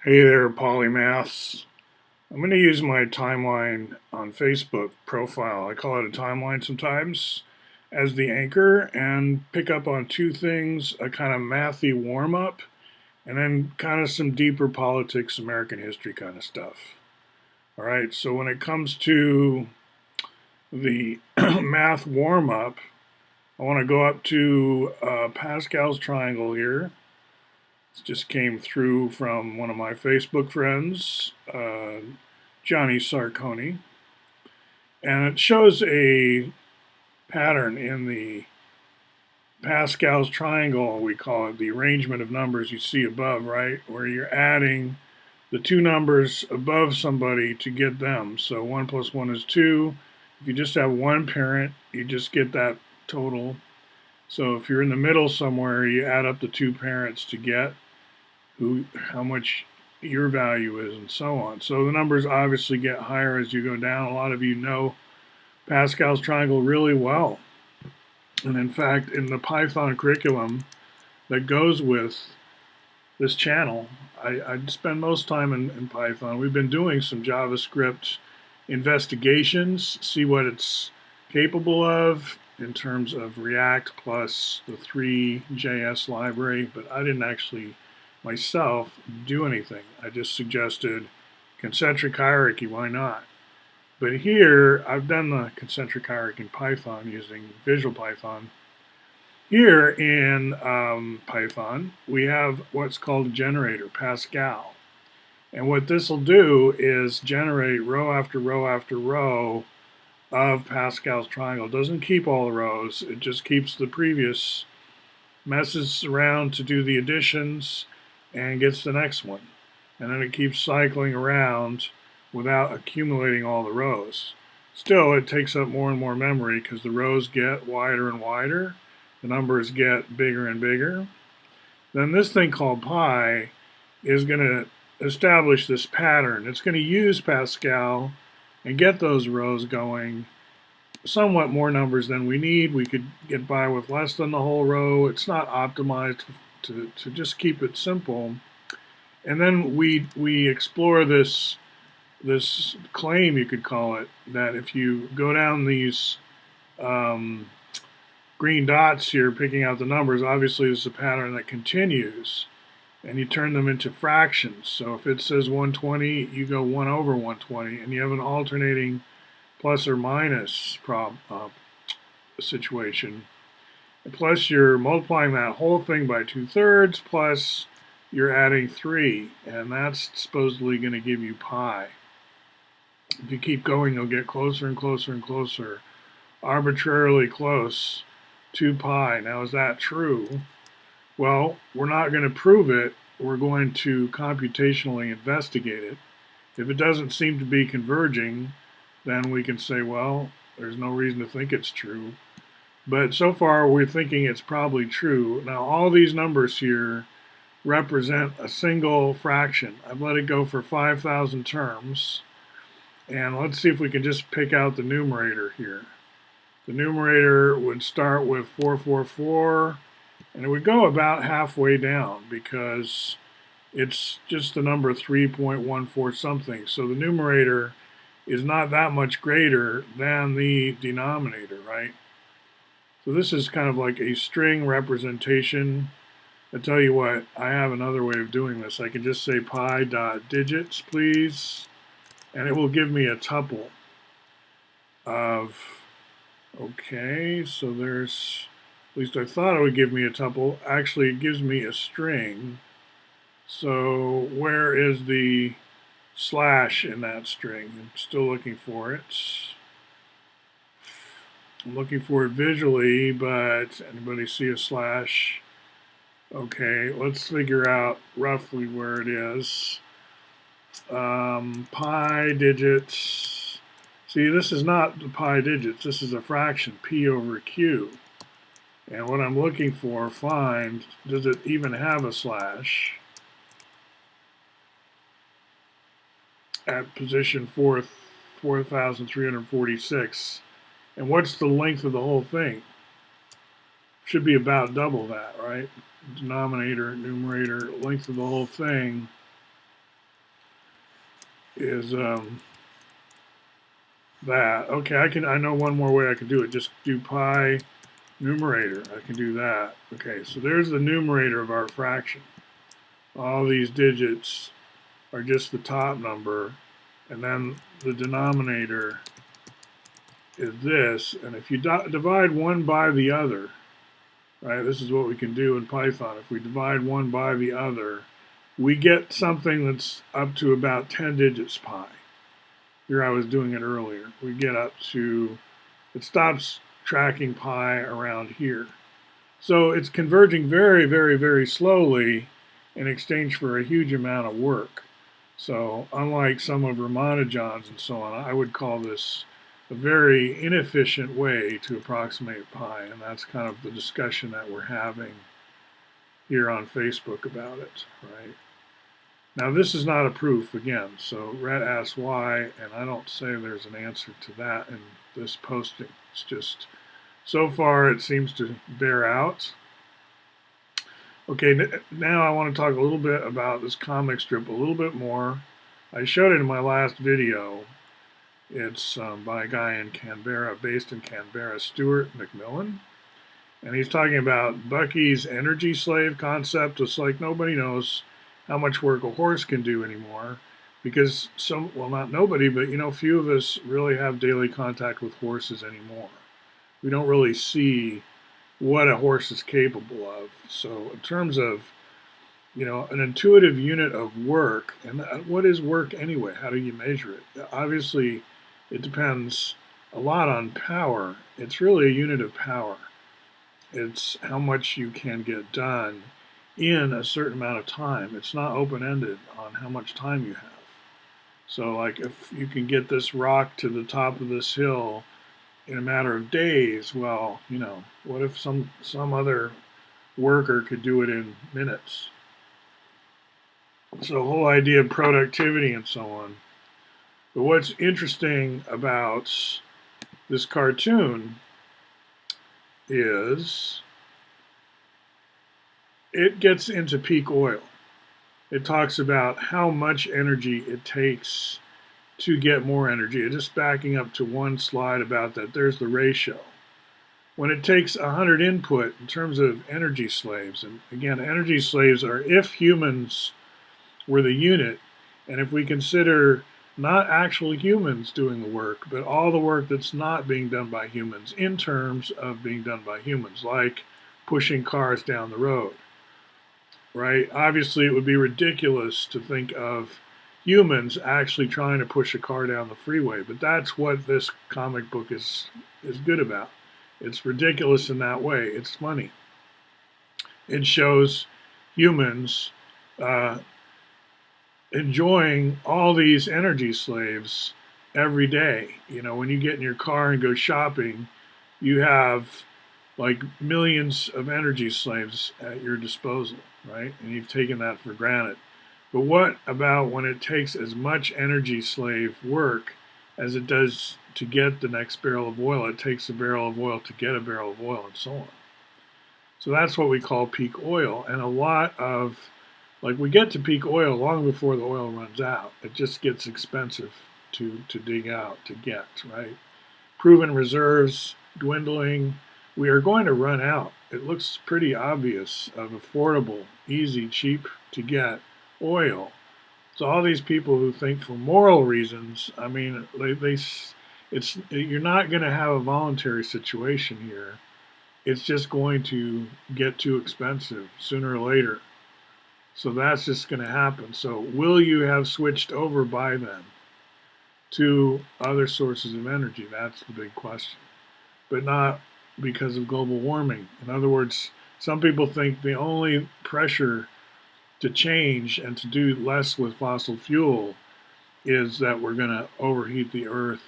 Hey there, polymaths. I'm going to use my timeline on Facebook profile. I call it a timeline sometimes as the anchor and pick up on two things, a kind of mathy warm up and then kind of some deeper politics, American history kind of stuff. All right, so when it comes to the math warm up, I want to go up to Pascal's triangle here. This just came through from one of my Facebook friends, Johnny Sarconi, and it shows a pattern in the Pascal's triangle, we call it, the arrangement of numbers you see above, right? Where you're adding the two numbers above somebody to get them. So 1 plus 1 is 2. If you just have one parent, you just get that total. So if you're in the middle somewhere, you add up the two parents to get how much your value is and so on. So the numbers obviously get higher as you go down. A lot of you know Pascal's triangle really well. And in fact, in the Python curriculum that goes with this channel, I spend most time in Python. We've been doing some JavaScript investigations, see what it's capable of in terms of React plus the 3JS library, but I didn't actually myself do anything. I just suggested concentric hierarchy, why not? But here, I've done the concentric hierarchy in Python using Visual Python. Here in Python, we have what's called a generator, Pascal. And what this will do is generate row after row after row of Pascal's triangle. It doesn't keep all the rows, it just keeps the previous, messes around to do the additions, and gets the next one. And then it keeps cycling around without accumulating all the rows. Still, it takes up more and more memory because the rows get wider and wider, the numbers get bigger and bigger. Then this thing called pi is going to establish this pattern. It's going to use Pascal and get those rows going. Somewhat more numbers than we need. We could get by with less than the whole row. It's not optimized to just keep it simple. And then we explore this claim, you could call it, that if you go down these green dots here, picking out the numbers, obviously there's a pattern that continues, and you turn them into fractions. So if it says 120, you go 1 over 120, and you have an alternating plus or minus situation. Plus you're multiplying that whole thing by 2/3, plus you're adding 3, and that's supposedly going to give you pi. If you keep going, you'll get closer and closer and closer, arbitrarily close to pi. Now, is that true? Well, we're not going to prove it. We're going to computationally investigate it. If it doesn't seem to be converging, then we can say, well, there's no reason to think it's true. But so far, we're thinking it's probably true. Now, all these numbers here represent a single fraction. I've let it go for 5,000 terms. And let's see if we can just pick out the numerator here. The numerator would start with 444, and it would go about halfway down because it's just the number 3.14 something. So the numerator is not that much greater than the denominator, right? So this is kind of like a string representation. I tell you what, I have another way of doing this. I can just say pi dot digits, please, and it will give me a tuple of, okay, so there's, at least I thought it would give me a tuple. Actually, it gives me a string. So where is the slash in that string? I'm still looking for it. I'm looking for it visually, but anybody see a slash? Okay, let's figure out roughly where it is. Pi digits. See, this is not the pi digits. This is a fraction, p over q. And what I'm looking for, find, does it even have a slash at position 4,346? And what's the length of the whole thing? Should be about double that, right? Denominator, numerator, length of the whole thing is that. Okay, I know one more way I can do it. Just do pi numerator. I can do that. Okay, so there's the numerator of our fraction. All these digits are just the top number, and then the denominator is this. And if you divide one by the other, right, this is what we can do in Python. If we divide one by the other, we get something that's up to about 10 digits pi. Here I was doing it earlier. We get up to, it stops tracking pi around here. So it's converging very, very, very slowly in exchange for a huge amount of work. So unlike some of Ramanujan's and so on, I would call this a very inefficient way to approximate pi, and that's kind of the discussion that we're having here on Facebook about it, right? Now this is not a proof again, so Rhett asks why, and I don't say there's an answer to that in this posting. It's just, so far it seems to bear out. Okay, now I want to talk a little bit about this comic strip a little bit more. I showed it in my last video. It's by a guy in Canberra, based in Canberra, Stuart McMillan. And he's talking about Bucky's energy slave concept. It's like nobody knows how much work a horse can do anymore, because well, not nobody, but few of us really have daily contact with horses anymore. We don't really see what a horse is capable of. So in terms of, an intuitive unit of work, and what is work anyway? How do you measure it? Obviously, it depends a lot on power. It's really a unit of power. It's how much you can get done in a certain amount of time. It's not open-ended on how much time you have. So like if you can get this rock to the top of this hill in a matter of days, well, what if some other worker could do it in minutes? So the whole idea of productivity and so on. But what's interesting about this cartoon is it gets into peak oil. It talks about how much energy it takes to get more energy. Just backing up to one slide about that, there's the ratio. When it takes 100 input in terms of energy slaves, and again, energy slaves are if humans were the unit, and if we consider not actual humans doing the work, but all the work that's not being done by humans in terms of being done by humans, like pushing cars down the road, right? Obviously, it would be ridiculous to think of humans actually trying to push a car down the freeway, but that's what this comic book is good about. It's ridiculous in that way. It's funny. It shows humans enjoying all these energy slaves every day. When you get in your car and go shopping, you have like millions of energy slaves at your disposal, right? And you've taken that for granted. But what about when it takes as much energy slave work as it does to get the next barrel of oil? It takes a barrel of oil to get a barrel of oil, and so on. So that's what we call peak oil. And a lot of, like, we get to peak oil long before the oil runs out. It just gets expensive to dig out, to get, right? Proven reserves dwindling. We are going to run out. It looks pretty obvious of affordable, easy, cheap to get oil. So all these people who think for moral reasons, I mean, you're not going to have a voluntary situation here. It's just going to get too expensive sooner or later. So that's just going to happen. So will you have switched over by then to other sources of energy? That's the big question. But not because of global warming. In other words, some people think the only pressure to change and to do less with fossil fuel is that we're going to overheat the earth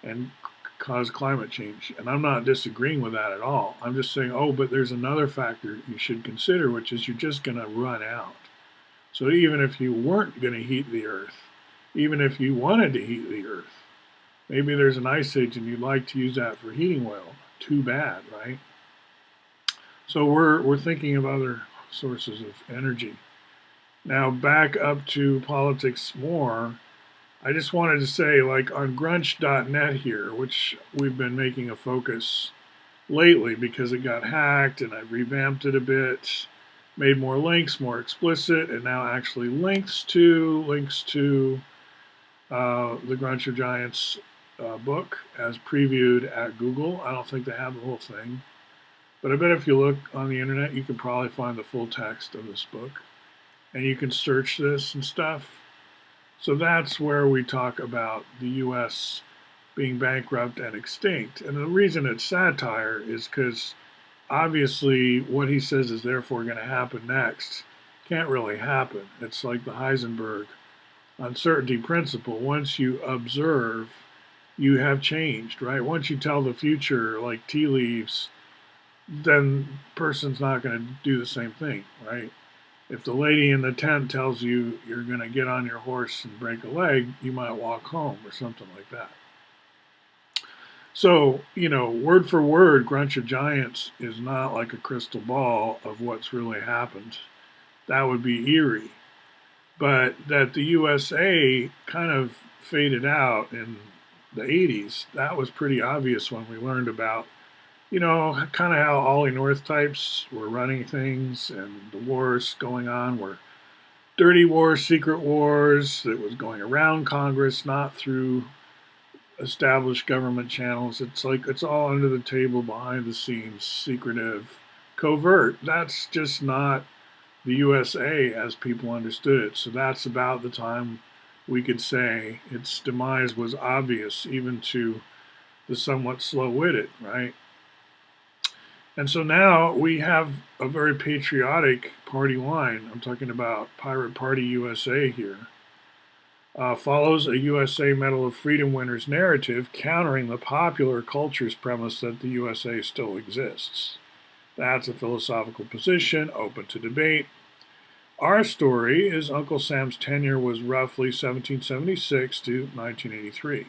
and cause climate change. And I'm not disagreeing with that at all. I'm just saying, but there's another factor you should consider, which is you're just going to run out. So even if you weren't going to heat the earth, even if you wanted to heat the earth, maybe there's an ice age and you'd like to use that for heating oil. Too bad, right? So we're thinking of other sources of energy. Now back up to politics more. I just wanted to say, like on grunge.net here, which we've been making a focus lately because it got hacked and I revamped it a bit, made more links, more explicit, and now actually links to the Grunge of Giants book as previewed at Google. I don't think they have the whole thing, but I bet if you look on the internet, you can probably find the full text of this book, and you can search this and stuff. So that's where we talk about the U.S. being bankrupt and extinct. And the reason it's satire is because obviously what he says is therefore going to happen next can't really happen. It's like the Heisenberg uncertainty principle. Once you observe, you have changed, right? Once you tell the future like tea leaves, then person's not going to do the same thing, right? If the lady in the tent tells you you're going to get on your horse and break a leg, you might walk home or something like that. So, word for word, Grunge of Giants is not like a crystal ball of what's really happened. That would be eerie. But that the USA kind of faded out in the 80s, that was pretty obvious when we learned about, kind of how Ollie North types were running things and the wars going on were dirty wars, secret wars that was going around Congress, not through established government channels. It's like it's all under the table, behind the scenes, secretive, covert. That's just not the USA as people understood it. So that's about the time we could say its demise was obvious, even to the somewhat slow-witted, right? And so now we have a very patriotic party line. I'm talking about Pirate Party USA here. Follows a USA Medal of Freedom winners narrative, countering the popular culture's premise that the USA still exists. That's a philosophical position, open to debate. Our story is Uncle Sam's tenure was roughly 1776 to 1983.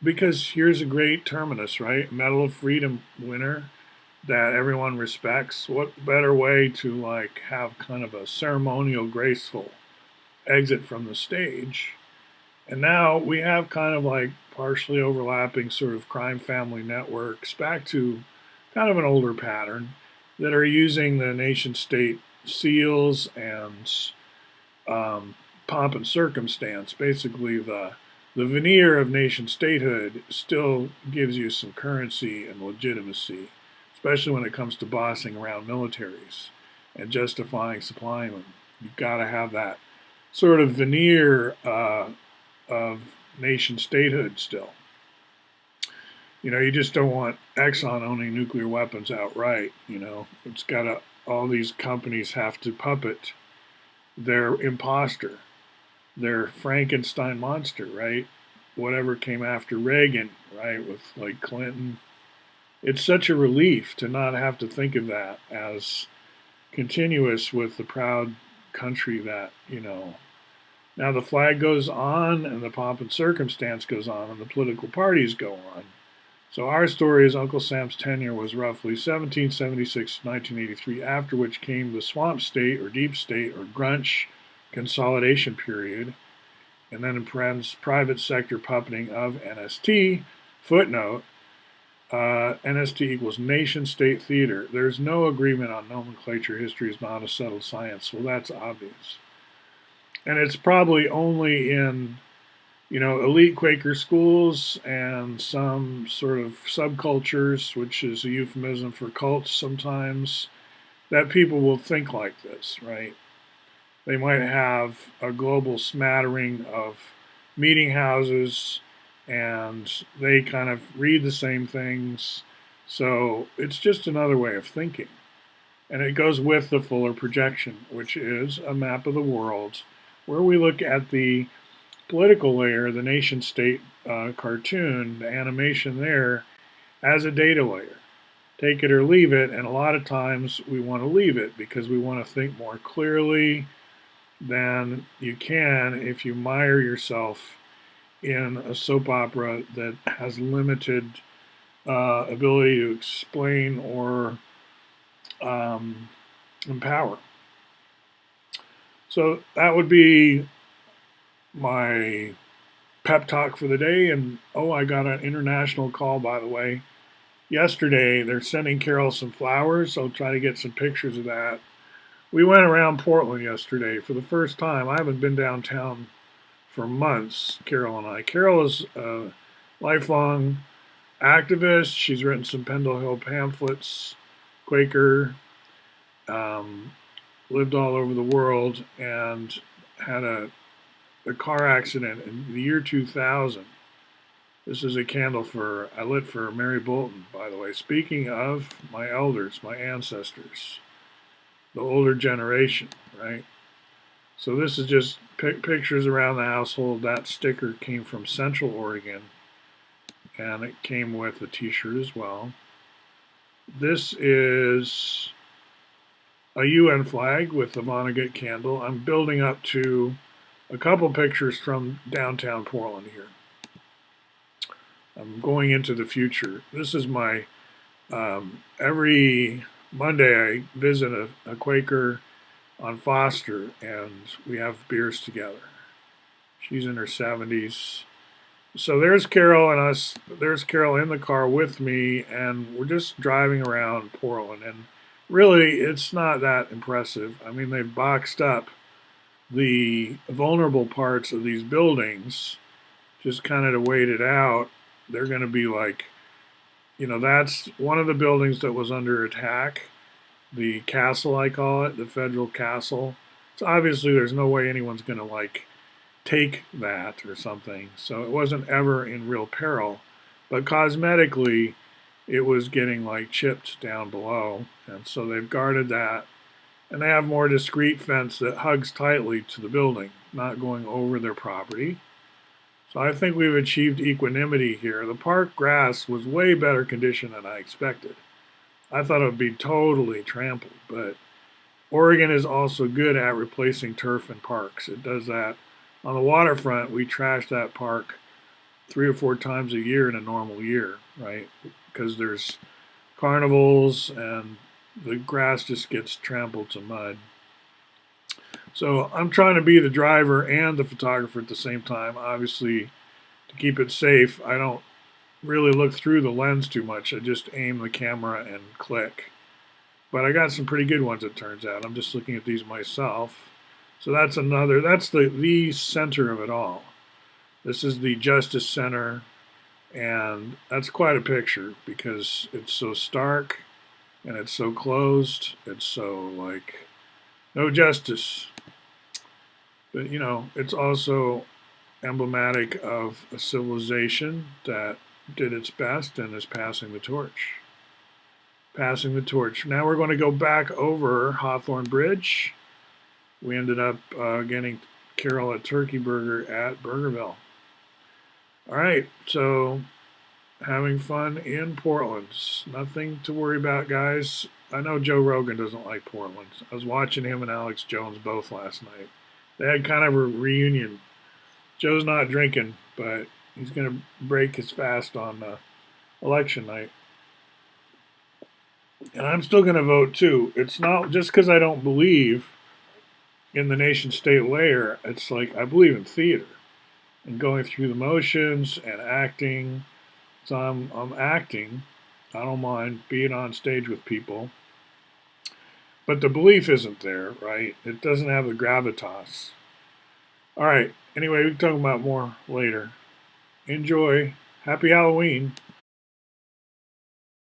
Because here's a great terminus, right? Medal of Freedom winner that everyone respects. What better way to have kind of a ceremonial, graceful exit from the stage? And now we have kind of partially overlapping sort of crime family networks back to kind of an older pattern that are using the nation state seals and pomp and circumstance. Basically, the veneer of nation statehood still gives you some currency and legitimacy, especially when it comes to bossing around militaries and justifying supplying them. You've got to have that sort of veneer of nation statehood still. You just don't want Exxon owning nuclear weapons outright. It's got to, all these companies have to puppet their imposter, their Frankenstein monster, right? Whatever came after Reagan, right, with Clinton. It's such a relief to not have to think of that as continuous with the proud country that, now the flag goes on and the pomp and circumstance goes on and the political parties go on. So our story is Uncle Sam's tenure was roughly 1776 to 1983, after which came the swamp state or deep state or grunge consolidation period, and then in parentheses, private sector puppeting of NST, footnote, NST equals nation state theater. There's no agreement on nomenclature. History is not a settled science. Well, that's obvious. And it's probably only in, elite Quaker schools and some sort of subcultures, which is a euphemism for cults sometimes, that people will think like this, right? They might have a global smattering of meeting houses and they kind of read the same things. So it's just another way of thinking. And it goes with the Fuller projection, which is a map of the world where we look at the political layer, the nation state cartoon, the animation there, as a data layer. Take it or leave it, and a lot of times we want to leave it because we want to think more clearly than you can if you mire yourself in a soap opera that has limited ability to explain or empower. So that would be my pep talk for the day. And oh, I got an international call, by the way. Yesterday, they're sending Carol some flowers. I'll try to get some pictures of that. We went around Portland yesterday for the first time. I haven't been downtown for months, Carol and I. Carol is a lifelong activist. She's written some Pendle Hill pamphlets, Quaker, lived all over the world, and had a car accident in the year 2000. This is a candle I lit for Mary Bolton, by the way. Speaking of my elders, my ancestors, the older generation, right? So this is just pictures around the household. That sticker came from Central Oregon, and it came with a t-shirt as well. This is a UN flag with the Vonnegut candle. I'm building up to a couple pictures from downtown Portland here. I'm going into the future. This is my, every Monday I visit a Quaker on Foster, and we have beers together. She's in her 70s. So there's Carol and us. There's Carol in the car with me, and we're just driving around Portland. And really, it's not that impressive. I mean, they've boxed up the vulnerable parts of these buildings just kind of to wait it out. They're going to be like, that's one of the buildings that was under attack. The castle, I call it, the federal castle. So obviously there's no way anyone's going to take that or something. So it wasn't ever in real peril. But cosmetically, it was getting chipped down below. And so they've guarded that. And they have more discreet fence that hugs tightly to the building, not going over their property. So I think we've achieved equanimity here. The park grass was way better condition than I expected. I thought it would be totally trampled, but Oregon is also good at replacing turf in parks. It does that. On the waterfront, we trash that park 3 or 4 times a year in a normal year, right? Because there's carnivals and the grass just gets trampled to mud. So I'm trying to be the driver and the photographer at the same time. Obviously, to keep it safe, I don't really look through the lens too much. I just aim the camera and click. But I got some pretty good ones, it turns out. I'm just looking at these myself. So that's the center of it all. This is the Justice Center, and that's quite a picture because it's so stark and it's so closed. It's so no justice. But it's also emblematic of a civilization that did its best and is passing the torch. Passing the torch. Now we're going to go back over Hawthorne Bridge. We ended up getting Carol a turkey burger at Burgerville. All right, so having fun in Portland. Nothing to worry about, guys. I know Joe Rogan doesn't like Portland. I was watching him and Alex Jones both last night. They had kind of a reunion. Joe's not drinking, but he's going to break his fast on election night. And I'm still going to vote too. It's not just because I don't believe in the nation state layer. It's I believe in theater and going through the motions and acting. So I'm acting. I don't mind being on stage with people. But the belief isn't there, right? It doesn't have the gravitas. All right. Anyway, we can talk about more later. Enjoy. Happy Halloween.